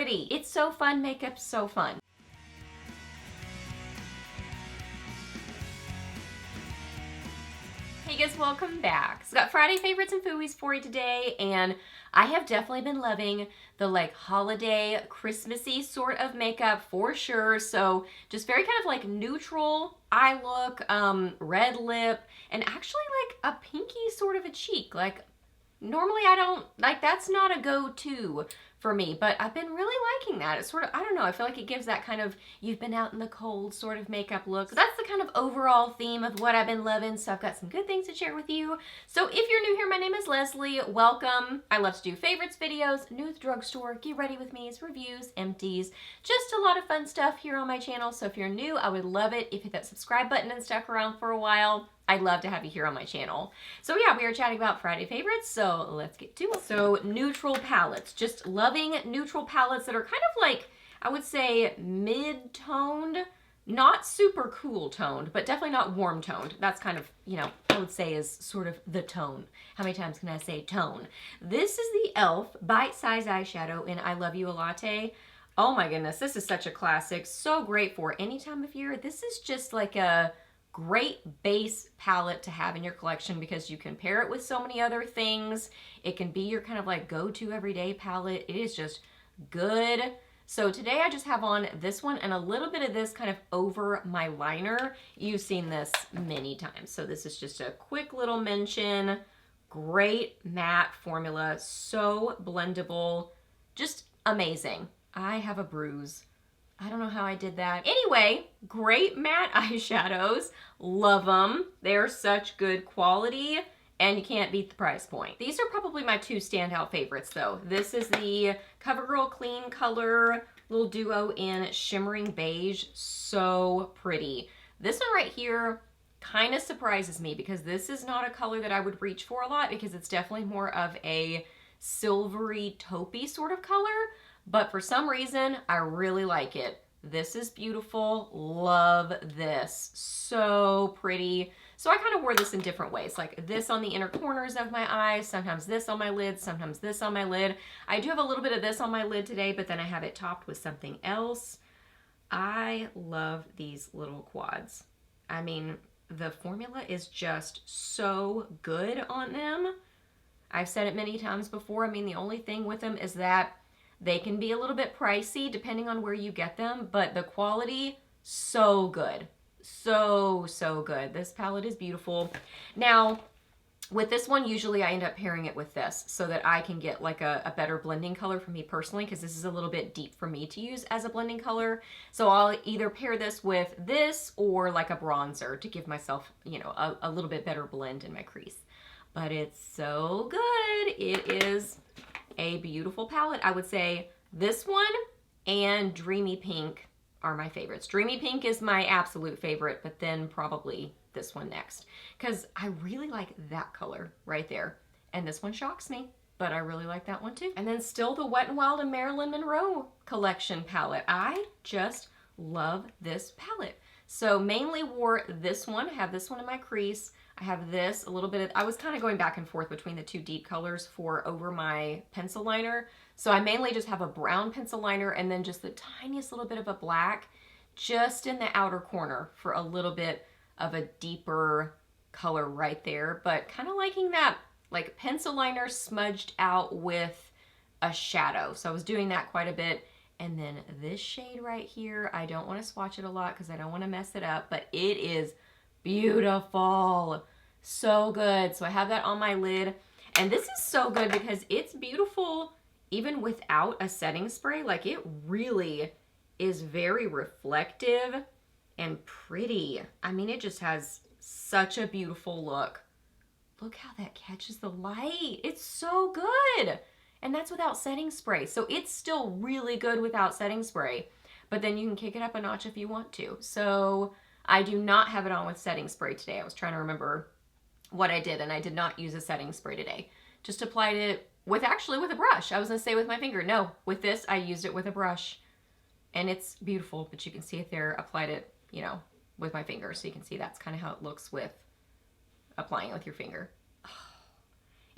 pretty. It's so fun. Makeup's so fun. Hey guys, welcome back. So got Friday favorites and Fooeys for you today, and I have definitely been loving the like holiday, Christmassy sort of makeup for sure. So just very kind of like neutral eye look, red lip, and actually like a pinky sort of a cheek. Like normally I don't, like that's not a go-to for me, but I've been really liking that. It's sort of, I don't know, I feel like it gives that kind of you've been out in the cold sort of makeup look. So that's the kind of overall theme of what I've been loving. So I've got some good things to share with you. So if you're new here, my name is Leslie. Welcome. I love to do favorites videos, new at the drugstore, get ready with me's, reviews, empties, just a lot of fun stuff here on my channel. So if you're new, I would love it if you hit that subscribe button and stuck around for a while. I'd love to have you here on my channel. So yeah, we are chatting about Friday favorites, so let's get to it. So neutral palettes, just loving neutral palettes that are kind of like, I would say mid-toned, not super cool toned, but definitely not warm toned. That's kind of, you know, I would say is sort of the tone. How many times can I say tone? This is the e.l.f. Bite Size Eyeshadow in I Love You a Latte. Oh my goodness, this is such a classic. So great for any time of year. This is just like a great base palette to have in your collection because you can pair it with so many other things. It can be your kind of like go-to everyday palette. It is just good. So today I just have on this one and a little bit of this kind of over my liner. You've seen this many times. So this is just a quick little mention. Great matte formula, so blendable, just amazing. I have a bruise. I don't know how I did that. Anyway, great matte eyeshadows. Love them. They're such good quality and you can't beat the price point. These are probably my two standout favorites though. This is the Covergirl Clean Color little duo in Shimmering Beige. So pretty. This one right here kind of surprises me because this is not a color that I would reach for a lot because it's definitely more of a silvery taupey sort of color. But for some reason, I really like it. This is beautiful. Love this. So pretty. So I kind of wore this in different ways, like this on the inner corners of my eyes, sometimes this on my lid, sometimes this on my lid. I do have a little bit of this on my lid today, but then I have it topped with something else. I love these little quads. I mean, the formula is just so good on them. I've said it many times before. I mean, the only thing with them is that they can be a little bit pricey depending on where you get them, but the quality, so good. So good. This palette is beautiful. Now, with this one, usually I end up pairing it with this so that I can get like a better blending color for me personally because this is a little bit deep for me to use as a blending color. So I'll either pair this with this or like a bronzer to give myself, you know, a little bit better blend in my crease. But it's so good. It is a beautiful palette. I would say this one and Dreamy Pink are my favorites. Dreamy Pink is my absolute favorite, but then probably this one next because I really like that color right there. And this one shocks me, but I really like that one too. And then still the Wet n Wild and Marilyn Monroe collection palette. I just love this palette. So mainly wore this one. I have this one in my crease. I have this, a little bit of, I was kind of going back and forth between the two deep colors for over my pencil liner. So I mainly just have a brown pencil liner and then just the tiniest little bit of a black just in the outer corner for a little bit of a deeper color right there. But kind of liking that like pencil liner smudged out with a shadow. So I was doing that quite a bit. And then this shade right here, I don't want to swatch it a lot because I don't want to mess it up, but it is beautiful. So good. So I have that on my lid. And this is so good because it's beautiful even without a setting spray. Like it really is very reflective and pretty. I mean, it just has such a beautiful look. Look how that catches the light. It's so good. And that's without setting spray. So it's still really good without setting spray. But then you can kick it up a notch if you want to. So I do not have it on with setting spray today. I was trying to remember what I did, and I did not use a setting spray today. Just applied it with, actually with a brush. I was gonna say with my finger. No, with this, I used it with a brush. And it's beautiful, but you can see it there. Applied it, you know, with my finger. So you can see that's kind of how it looks with applying it with your finger.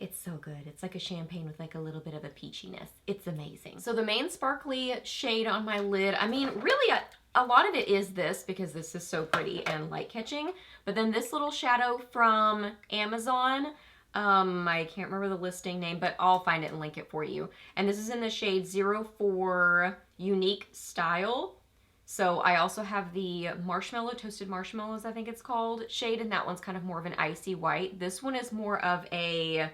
It's so good. It's like a champagne with like a little bit of a peachiness. It's amazing. So the main sparkly shade on my lid, I mean, really a lot of it is this because this is so pretty and light catching. But then this little shadow from Amazon, I can't remember the listing name, but I'll find it and link it for you. And this is in the shade 04 Unique Style. So I also have the marshmallow, toasted marshmallows, I think it's called, shade, and that one's kind of more of an icy white. This one is more of a,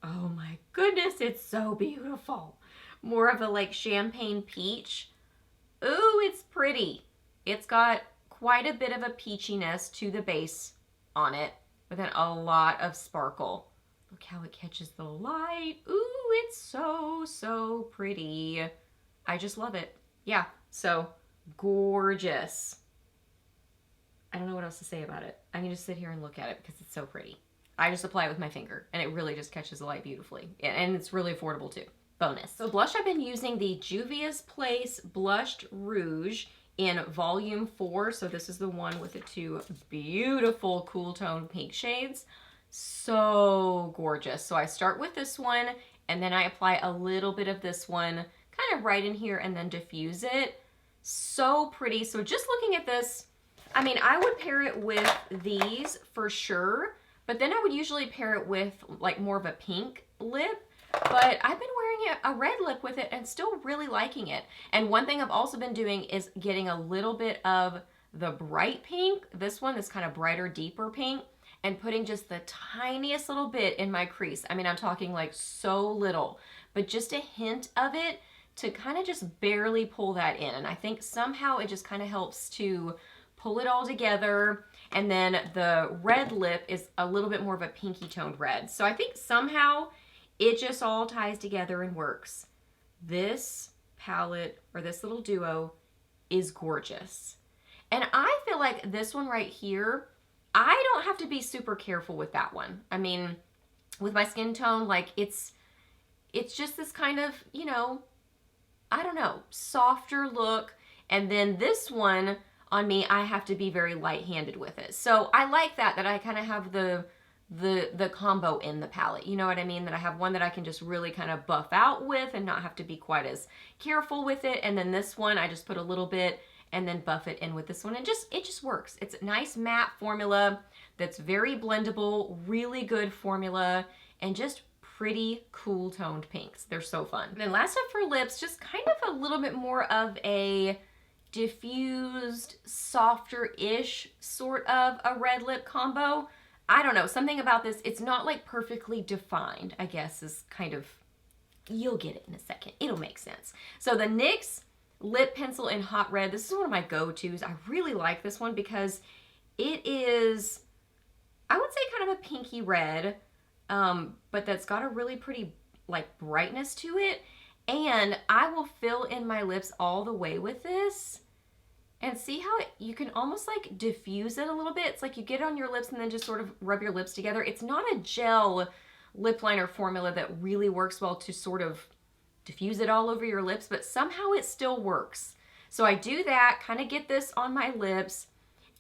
oh my goodness, it's so beautiful. More of a like champagne peach. Ooh, it's pretty. It's got quite a bit of a peachiness to the base on it, but then a lot of sparkle. Look how it catches the light. Ooh, it's so, so pretty. I just love it. Yeah, so gorgeous. I don't know what else to say about it. I can just sit here and look at it because it's so pretty. I just apply it with my finger and it really just catches the light beautifully. And it's really affordable too. Bonus. So blush, I've been using the Juvia's Place Blushed Rouge in volume 4. So this is the one with the 2 beautiful cool tone pink shades. So gorgeous. So I start with this one and then I apply a little bit of this one kind of right in here and then diffuse it. So pretty. So just looking at this, I mean, I would pair it with these for sure, but then I would usually pair it with like more of a pink lip. But I've been wearing a red lip with it and still really liking it. And one thing I've also been doing is getting a little bit of the bright pink, this one is kind of brighter, deeper pink, and putting just the tiniest little bit in my crease. I mean, I'm talking like so little, but just a hint of it to kind of just barely pull that in. And I think somehow it just kind of helps to pull it all together. And then the red lip is a little bit more of a pinky toned red. So I think somehow it just all ties together and works. This palette, or this little duo, is gorgeous. And I feel like this one right here, I don't have to be super careful with that one. I mean, with my skin tone, like it's just this kind of, you know, I don't know, softer look. And then this one on me, I have to be very light-handed with it. So I like that I kind of have the combo in the palette. You know what I mean? That I have one that I can just really kind of buff out with and not have to be quite as careful with it. And then this one, I just put a little bit and then buff it in with this one. And it just works. It's a nice matte formula that's very blendable, really good formula, and just pretty cool toned pinks. They're so fun. And then last up for lips, just kind of a little bit more of a diffused, softer-ish sort of a red lip combo. I don't know, something about this, it's not like perfectly defined, I guess is kind of, you'll get it in a second. It'll make sense. So the NYX Lip Pencil in Hot Red, this is one of my go-tos. I really like this one because it is, I would say kind of a pinky red, but that's got a really pretty like brightness to it. And I will fill in my lips all the way with this. And see how you can almost like diffuse it a little bit. It's like you get it on your lips and then just sort of rub your lips together. It's not a gel lip liner formula that really works well to sort of diffuse it all over your lips, but somehow it still works. So I do that, kind of get this on my lips,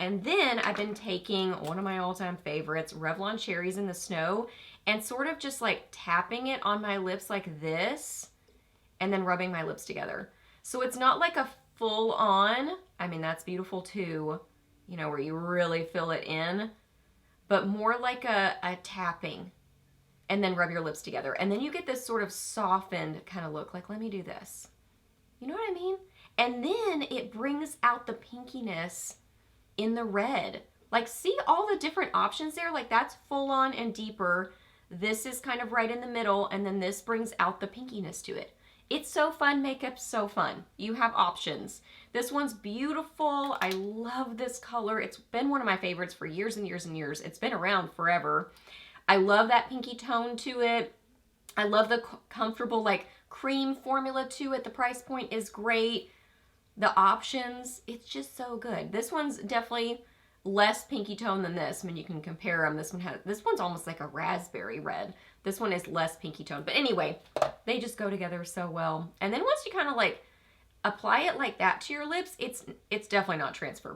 and then I've been taking one of my all-time favorites, Revlon Cherries in the Snow, and sort of just like tapping it on my lips like this, and then rubbing my lips together. So it's not like a full on, I mean, that's beautiful too, you know, where you really fill it in, but more like a tapping, and then rub your lips together. And then you get this sort of softened kind of look, like, let me do this. You know what I mean? And then it brings out the pinkiness in the red. Like, see all the different options there? Like, that's full on and deeper. This is kind of right in the middle, and then this brings out the pinkiness to it. It's so fun. Makeup's so fun. You have options. This one's beautiful. I love this color. It's been one of my favorites for years and years and years. It's been around forever. I love that pinky tone to it. I love the comfortable like cream formula to it. The price point is great. The options, it's just so good. This one's definitely less pinky tone than this. I mean, you can compare them. This one's almost like a raspberry red. This one is less pinky tone. But anyway, they just go together so well. And then once you kind of like apply it like that to your lips, it's definitely not transfer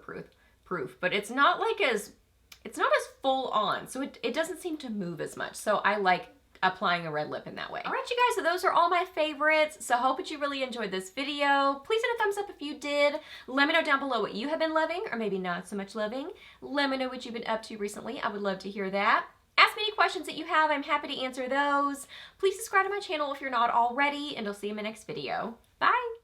proof, but it's not like it's not as full on. So it doesn't seem to move as much. So I like applying a red lip in that way. All right, you guys, so those are all my favorites. So I hope that you really enjoyed this video. Please hit a thumbs up if you did. Let me know down below what you have been loving, or maybe not so much loving. Let me know what you've been up to recently. I would love to hear that. Ask me any questions that you have. I'm happy to answer those. Please subscribe to my channel if you're not already, and I'll see you in my next video. Bye.